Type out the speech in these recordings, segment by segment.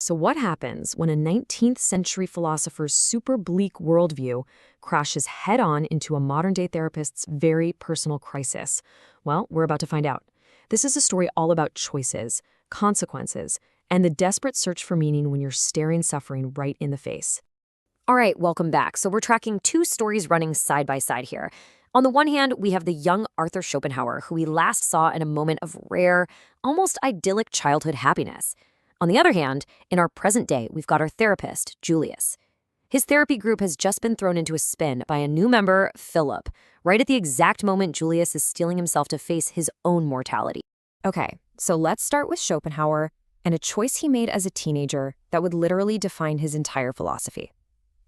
So what happens when a 19th century philosopher's super bleak worldview crashes head-on into a modern-day therapist's very personal crisis? Well, we're about to find out. This is a story all about choices, consequences, and the desperate search for meaning when you're staring suffering right in the face. All right, welcome back. So we're tracking two stories running side by side here. On the one hand, we have the young Arthur Schopenhauer, who we last saw in a moment of rare, almost idyllic childhood happiness. On the other hand, in our present day, we've got our therapist, Julius. His therapy group has just been thrown into a spin by a new member, Philip, right at the exact moment Julius is steeling himself to face his own mortality. Okay, so let's start with Schopenhauer and a choice he made as a teenager that would literally define his entire philosophy.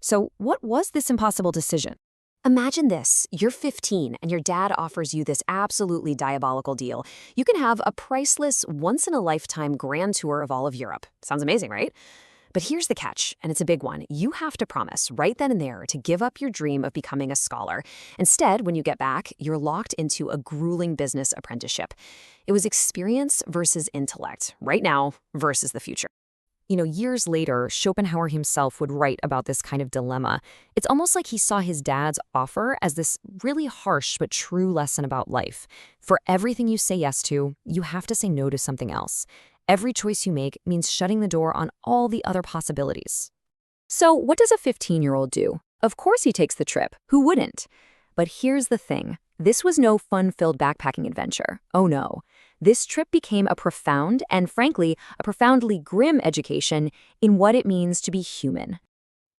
So what was this impossible decision? Imagine this. You're 15 and your dad offers you this absolutely diabolical deal. You can have a priceless, once-in-a-lifetime grand tour of all of Europe. Sounds amazing, right? But here's the catch, and it's a big one. You have to promise right then and there to give up your dream of becoming a scholar. Instead, when you get back, you're locked into a grueling business apprenticeship. It was experience versus intellect, right now versus the future. Years later, Schopenhauer himself would write about this kind of dilemma. It's almost like he saw his dad's offer as this really harsh but true lesson about life. For everything you say yes to, you have to say no to something else. Every choice you make means shutting the door on all the other possibilities. So what does a 15-year-old do? Of course he takes the trip. Who wouldn't? But here's the thing. This was no fun-filled backpacking adventure. Oh no. This trip became a profound and, frankly, a profoundly grim education in what it means to be human.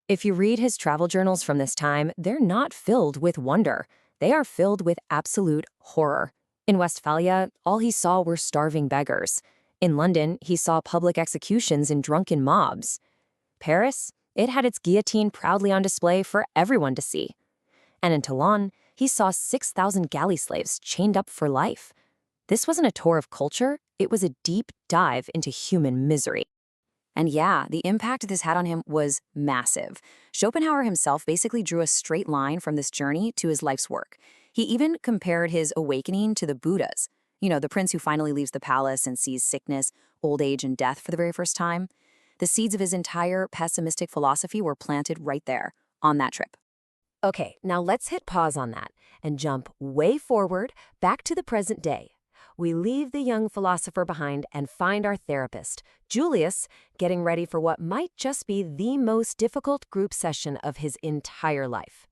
If you read his travel journals from this time, they're not filled with wonder. They are filled with absolute horror. In Westphalia, all he saw were starving beggars. In London, he saw public executions in drunken mobs. Paris, it had its guillotine proudly on display for everyone to see. And in Toulon, he saw 6,000 galley slaves chained up for life. This wasn't a tour of culture, it was a deep dive into human misery. And yeah, the impact this had on him was massive. Schopenhauer himself basically drew a straight line from this journey to his life's work. He even compared his awakening to the Buddha's. The prince who finally leaves the palace and sees sickness, old age, and death for the very first time. The seeds of his entire pessimistic philosophy were planted right there, on that trip. Okay, now let's hit pause on that and jump way forward back to the present day. We leave the young philosopher behind and find our therapist, Julius, getting ready for what might just be the most difficult group session of his entire life.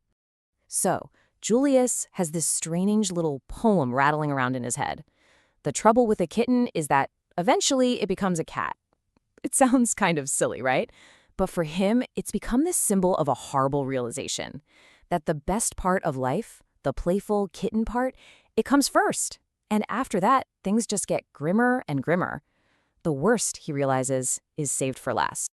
So, Julius has this strange little poem rattling around in his head. The trouble with a kitten is that eventually it becomes a cat. It sounds kind of silly, right? But for him, it's become this symbol of a horrible realization. That the best part of life, the playful kitten part, it comes first. And after that, things just get grimmer and grimmer. The worst, he realizes, is saved for last.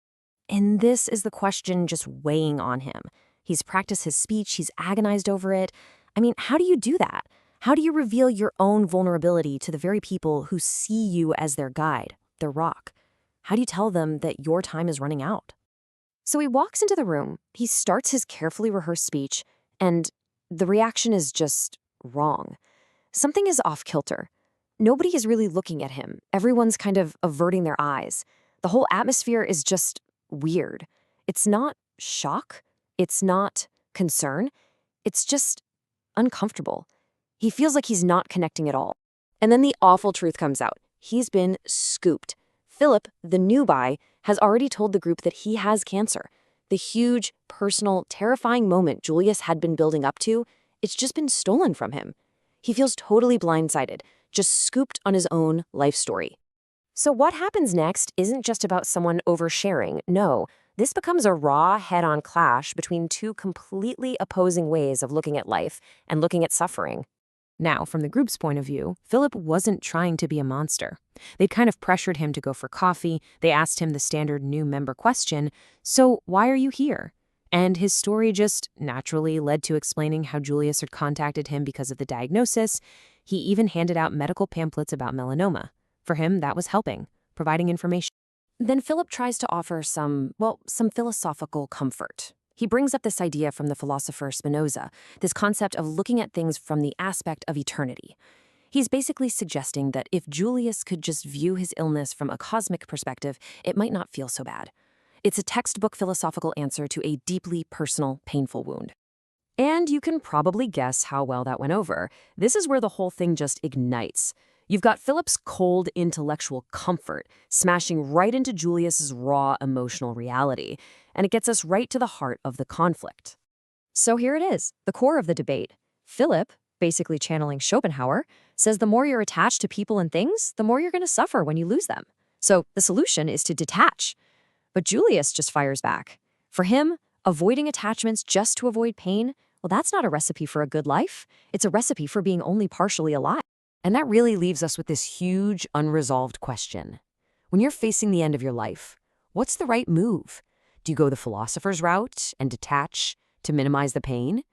And this is the question just weighing on him. He's practiced his speech, he's agonized over it. I mean, how do you do that? How do you reveal your own vulnerability to the very people who see you as their guide, their rock? How do you tell them that your time is running out? So he walks into the room, he starts his carefully rehearsed speech, and the reaction is just wrong. Something is off-kilter. Nobody is really looking at him. Everyone's kind of averting their eyes. The whole atmosphere is just weird. It's not shock. It's not concern. It's just uncomfortable. He feels like he's not connecting at all. And then the awful truth comes out. He's been scooped. Philip, the newbie, has already told the group that he has cancer. The huge, personal, terrifying moment Julius had been building up to, it's just been stolen from him. He feels totally blindsided, just scooped on his own life story. So what happens next isn't just about someone oversharing. No, this becomes a raw, head-on clash between two completely opposing ways of looking at life and looking at suffering. Now, from the group's point of view, Philip wasn't trying to be a monster. They'd kind of pressured him to go for coffee. They asked him the standard new member question, so why are you here? And his story just naturally led to explaining how Julius had contacted him because of the diagnosis. He even handed out medical pamphlets about melanoma. For him, that was helping, providing information. Then Philip tries to offer some philosophical comfort. He brings up this idea from the philosopher Spinoza, this concept of looking at things from the aspect of eternity. He's basically suggesting that if Julius could just view his illness from a cosmic perspective, it might not feel so bad. It's a textbook philosophical answer to a deeply personal, painful wound. And you can probably guess how well that went over. This is where the whole thing just ignites. You've got Philip's cold intellectual comfort smashing right into Julius's raw emotional reality, and it gets us right to the heart of the conflict. So here it is, the core of the debate. Philip, basically channeling Schopenhauer, says the more you're attached to people and things, the more you're going to suffer when you lose them. So the solution is to detach. But Julius just fires back. For him, avoiding attachments just to avoid pain, well, that's not a recipe for a good life. It's a recipe for being only partially alive. And that really leaves us with this huge, unresolved question. When you're facing the end of your life, what's the right move? Do you go the philosopher's route and detach to minimize the pain?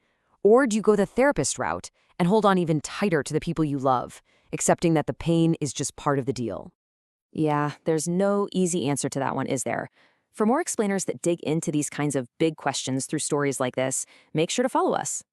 Or do you go the therapist route and hold on even tighter to the people you love, accepting that the pain is just part of the deal? Yeah, there's no easy answer to that one, is there? For more explainers that dig into these kinds of big questions through stories like this, make sure to follow us.